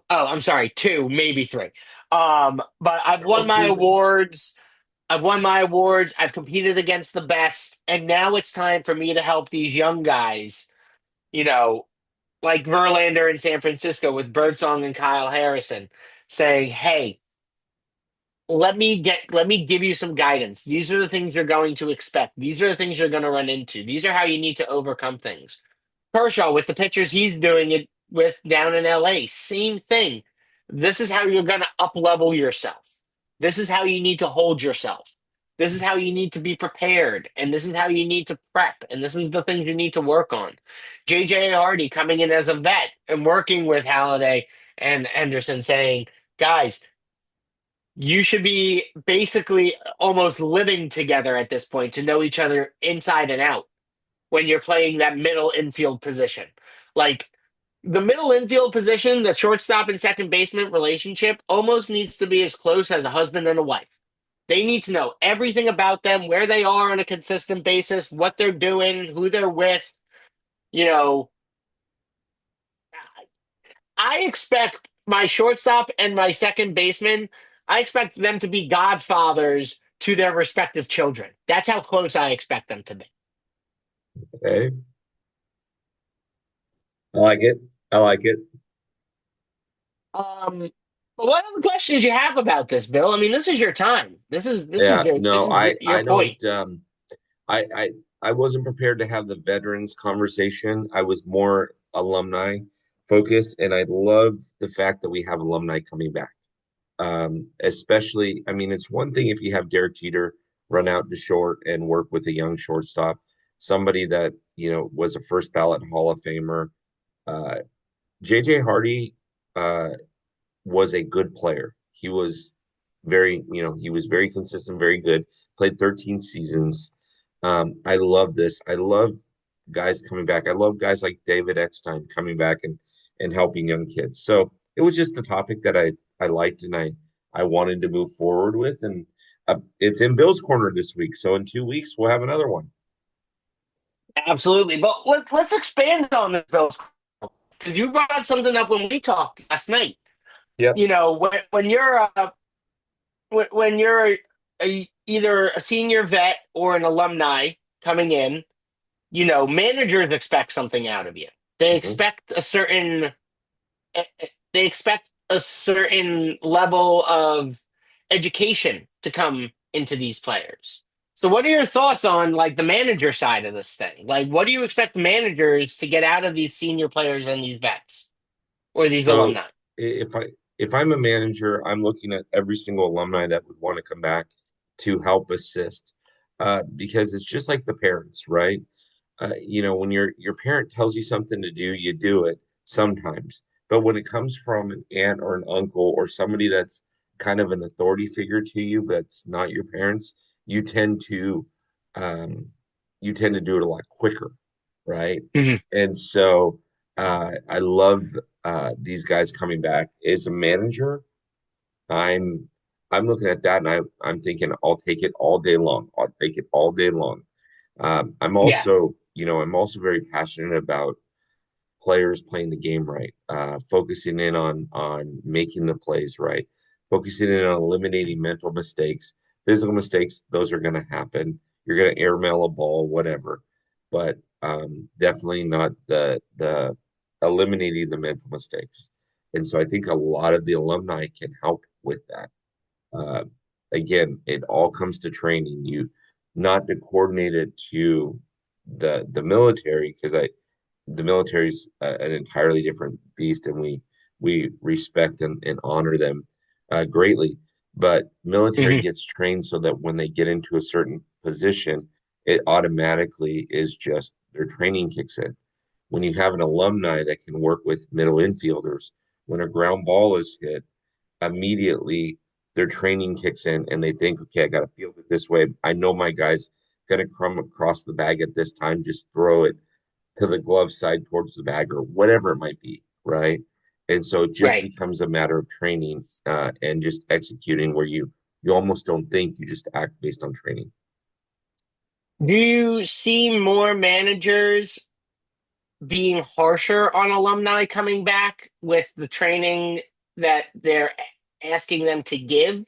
I'm sorry, two, maybe three. But I've won World my Series rings. awards. I've won my awards. I've competed against the best, and now it's time for me to help these young guys. You know, like Verlander in San Francisco with Birdsong and Kyle Harrison, saying, "Hey, let me give you some guidance. These are the things you're going to expect. These are the things you're going to run into. These are how you need to overcome things." Kershaw with the pitchers he's doing it with down in LA, same thing. This is how you're going to up level yourself. This is how you need to hold yourself. This is how you need to be prepared, and this is how you need to prep, and this is the things you need to work on. JJ Hardy coming in as a vet and working with Halliday and Henderson saying, guys, you should be basically almost living together at this point to know each other inside and out when you're playing that middle infield position. Like the middle infield position, the shortstop and second baseman relationship almost needs to be as close as a husband and a wife. They need to know everything about them, where they are on a consistent basis, what they're doing, who they're with. You know, I expect my shortstop and my second baseman, I expect them to be godfathers to their respective children. That's how close I expect them to be. Okay. I like it. I like it. Um, but what other questions you have about this, Bill? I mean, this is your time. Yeah. No, Your I point. don't I I wasn't prepared to have the veterans conversation. I was more alumni focused, and I love the fact that we have alumni coming back. Especially, I mean, it's one thing if you have Derek Jeter run out to short and work with a young shortstop, somebody that, was a first ballot Hall of Famer. Uh, JJ Hardy was a good player. He was very consistent, very good. Played 13 seasons. I love this. I love guys coming back. I love guys like David Eckstein coming back and helping young kids. So it was just a topic that I liked and I wanted to move forward with. And it's in Bill's corner this week. So in 2 weeks we'll have another one. Absolutely. But let's expand on this, Bill, because you brought something up when we talked last night. Yep. When you're when you're either a senior vet or an alumni coming in, managers expect something out of you. They Mhm. expect a certain eh, eh, they expect a certain level of education to come into these players. So what are your thoughts on like the manager side of this thing? Like what do you expect managers to get out of these senior players and these vets or these So alumni? if I'm a manager, I'm looking at every single alumni that would want to come back to help assist, because it's just like the parents, right? When your parent tells you something to do, you do it sometimes. But when it comes from an aunt or an uncle or somebody that's kind of an authority figure to you, but it's not your parents, you tend to um, you tend to do it a lot quicker, right? Mhm. And so I love these guys coming back. As a manager, I'm I'm looking at that and I'm thinking I'll take it all day long. I'll take it all day long. Yeah. I'm also very passionate about players playing the game right, focusing in on making the plays right, focusing in on eliminating mental mistakes, physical mistakes. Those are going to happen. You're going to airmail a ball, whatever, but definitely not the eliminating the mental mistakes. And so I think a lot of the alumni can help with that. Uh, Again, it all comes to training. You not to coordinate it to the military because I the military's an entirely different beast, and we respect and honor them greatly. But military Hmm. gets trained so that when they get into a certain position, it automatically is just their training kicks in. When you have an alumni that can work with middle infielders, when a ground ball is hit, immediately their training kicks in and they think, okay, I got to field it this way. I know my guy's going to come across the bag at this time. Just throw it to the glove side towards the bag or whatever it might be, right? And so it just Right. becomes a matter of training and just executing where you almost don't think, you just act based on training. Do you see more managers being harsher on alumni coming back with the training that they're asking them to give?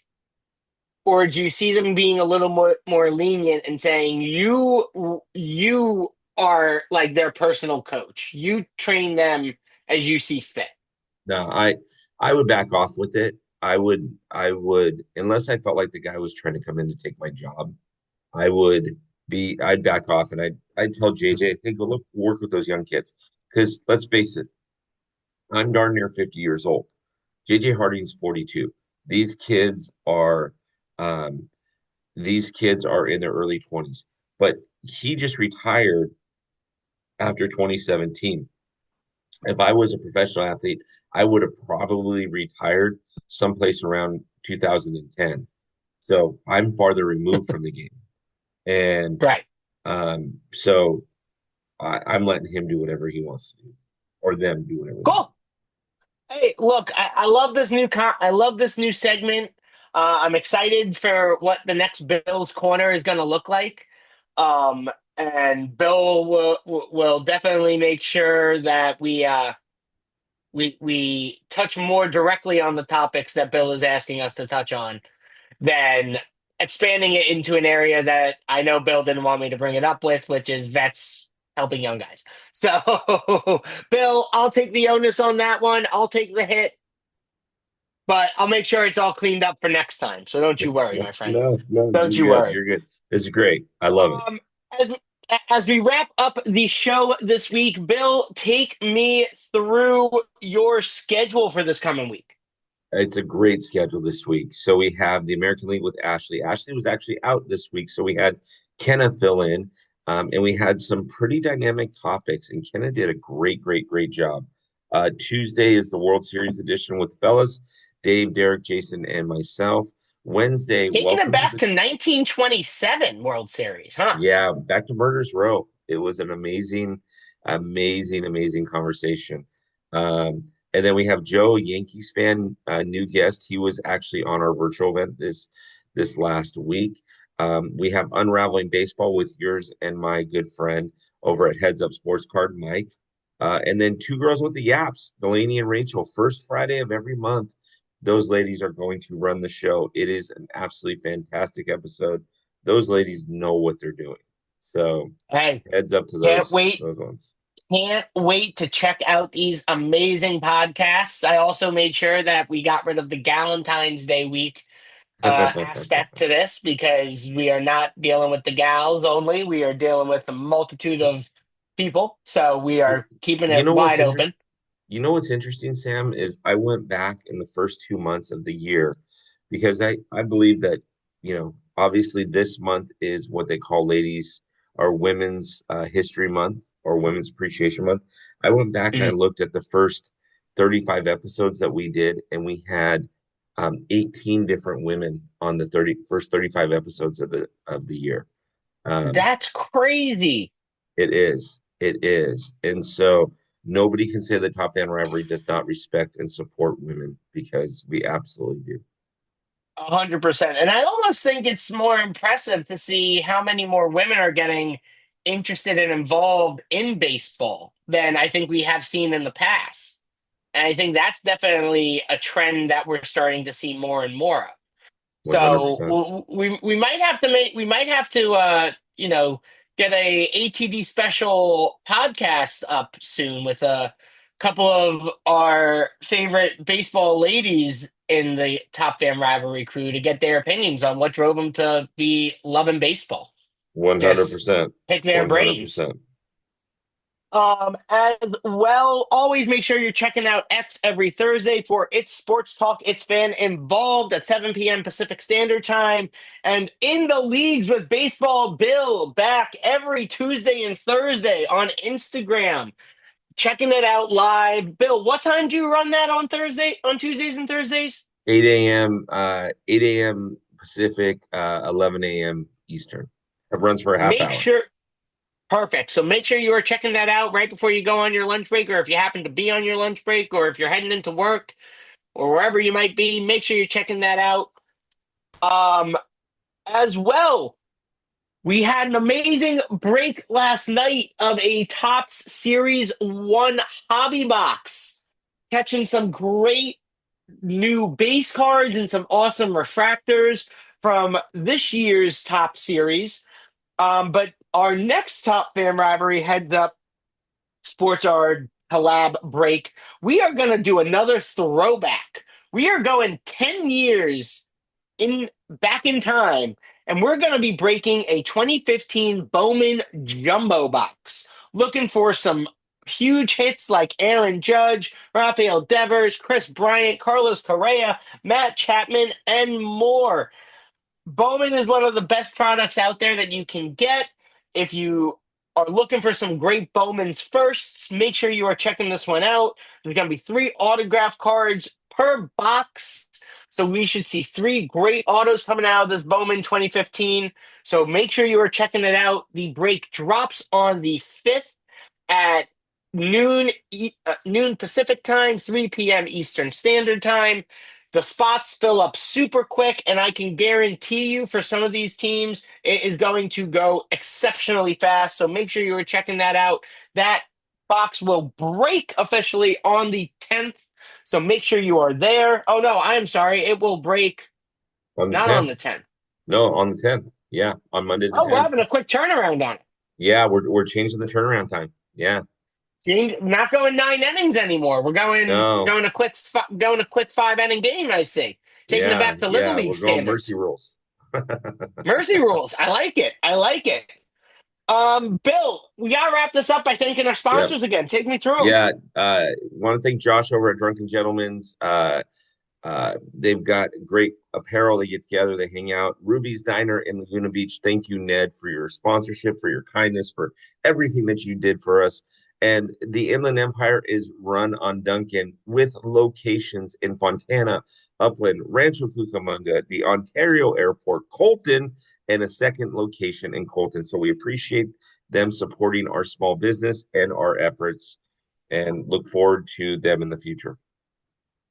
Or do you see them being a little more lenient and saying you are like their personal coach. You train them as you see fit. No, I would back off with it. I would unless I felt like the guy was trying to come in to take my job. I would I'd back off and I'd tell JJ, hey, go look work with those young kids. Because let's face it, I'm darn near 50 years old. JJ Harding's 42. These kids are um, these kids are in their early 20s. But he just retired after 2017. If I was a professional athlete, I would have probably retired someplace around 2010. So I'm farther removed from the game. And Right. so I'm letting him do whatever he wants to do, or them do whatever they want. Cool. Hey, look, I love this I love this new segment. I'm excited for what the next Bill's Corner is going to look like. Um, and Bill will definitely make sure that we touch more directly on the topics that Bill is asking us to touch on than expanding it into an area that I know Bill didn't want me to bring it up with, which is vets helping young guys. So, Bill, I'll take the onus on that one. I'll take the hit, but I'll make sure it's all cleaned up for next time. So don't you worry, my friend. No, Don't you're you good. worry. You're good. This is great. I love it. Um, as as we wrap up the show this week, Bill, take me through your schedule for this coming week. It's a great schedule this week. So we have the American League with Ashley. Ashley was actually out this week, so we had Kenna fill in, and we had some pretty dynamic topics. And Kenna did a great job. Tuesday is the World Series edition with fellas, Dave, Derek, Jason, and myself. Wednesday, Taking it welcome to back the to 1927 World Series, huh? yeah, back to Murders Row. It was an amazing conversation. And then we have Joe, a Yankees fan, new guest. He was actually on our virtual event this last week. We have Unraveling Baseball with yours and my good friend over at Heads Up Sports Card, Mike. And then Two Girls with the Yaps, Delaney and Rachel, first Friday of every month. Those ladies are going to run the show. It is an absolutely fantastic episode. Those ladies know what they're doing. So Hey, heads up to can't wait. those ones. Can't wait to check out these amazing podcasts. I also made sure that we got rid of the Galentine's Day week aspect to this because we are not dealing with the gals only. We are dealing with a multitude of people. So we are keeping You it know what's wide interesting? open. You know what's interesting, Sam, is I went back in the first 2 months of the year because I believe that, obviously this month is what they call ladies or women's history month or women's appreciation month. I went back and I Mm. looked at the first 35 episodes that we did, and we had 18 different women on the first 35 episodes of the year. Um, That's crazy. it is. It is. And so nobody can say the Top Fan rivalry does not respect and support women because we absolutely do. 100%. And I almost think it's more impressive to see how many more women are getting interested and involved in baseball than I think we have seen in the past. And I think that's definitely a trend that we're starting to see more and more of. So 100%. we might have to get a ATD special podcast up soon with couple of our favorite baseball ladies in the Top Fan Rivalry crew to get their opinions on what drove them to be loving baseball. Just 100%. pick their brains. 100%. As well, always make sure you're checking out X every Thursday for It's Sports Talk, It's Fan Involved at 7 p.m. Pacific Standard Time. And In the Leagues with Baseball Bill back every Tuesday and Thursday on Instagram. Checking it out live. Bill, what time do you run that on Tuesdays and Thursdays? 8 a.m. 8 a.m. Pacific, 11 a.m. Eastern. It runs for a half Make hour. sure Perfect. So make sure you are checking that out right before you go on your lunch break, or if you happen to be on your lunch break, or if you're heading into work or wherever you might be, make sure you're checking that out. Um, as well, we had an amazing break last night of a Topps Series 1 hobby box, catching some great new base cards and some awesome refractors from this year's Top Series. But our next Top Fan Rivalry heads up Sports Art collab break. We are going to do another throwback. We are going 10 years in back in time, and we're going to be breaking a 2015 Bowman Jumbo box. Looking for some huge hits like Aaron Judge, Rafael Devers, Chris Bryant, Carlos Correa, Matt Chapman, and more. Bowman is one of the best products out there that you can get. If you are looking for some great Bowman's firsts, make sure you are checking this one out. There's going to be 3 autograph cards per box. So we should see 3 great autos coming out of this Bowman 2015. So make sure you are checking it out. The break drops on the 5th at noon Pacific time, 3 p.m. Eastern Standard Time. The spots fill up super quick, and I can guarantee you for some of these teams, it is going to go exceptionally fast. So make sure you are checking that out. That box will break officially on the 10th. So make sure you are there. Oh, no, I'm sorry. It will break On the not on 10th. the 10th. No, on the 10th. Yeah, on Monday the Oh, we're 10th. having a quick turnaround on it. Yeah, we're changing the turnaround time. Yeah. You're not going 9 innings anymore. We're going No. going a quick 5 inning game. I see, taking it Yeah, back to Little yeah, League we're going mercy standards. rules. Mercy rules. I like it. I like it. Bill, we gotta wrap this up by thanking our Yeah. sponsors again. Take me through. Yeah. Want to thank Josh over at Drunken Gentlemen's. They've got great apparel. They get together, they hang out. Ruby's Diner in Laguna Beach. Thank you, Ned, for your sponsorship, for your kindness, for everything that you did for us. And the Inland Empire is run on Duncan with locations in Fontana, Upland, Rancho Cucamonga, the Ontario Airport, Colton, and a second location in Colton. So we appreciate them supporting our small business and our efforts and look forward to them in the future.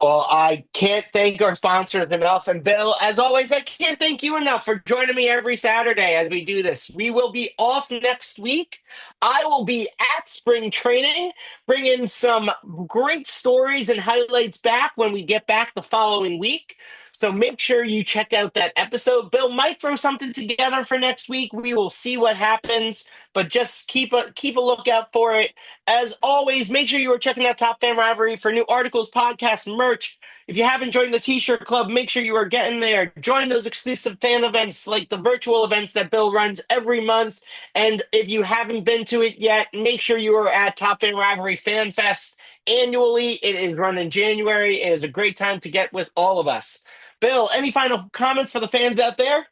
Well, I can't thank our sponsors enough. And Bill, as always, I can't thank you enough for joining me every Saturday as we do this. We will be off next week. I will be at spring training, bringing some great stories and highlights back when we get back the following week. So make sure you check out that episode. Bill might throw something together for next week. We will see what happens, but just keep a lookout for it. As always, make sure you are checking out Top Fan Rivalry for new articles, podcasts, merch. If you haven't joined the T-shirt club, make sure you are getting there. Join those exclusive fan events like the virtual events that Bill runs every month. And if you haven't been to it yet, make sure you are at Top Fan Rivalry Fan Fest annually. It is run in January. It is a great time to get with all of us. Bill, any final comments for the fans out there?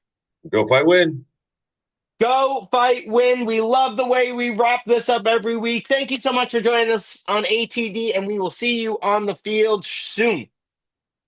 Go fight, win. Go fight, win. We love the way we wrap this up every week. Thank you so much for joining us on ATD, and we will see you on the field soon.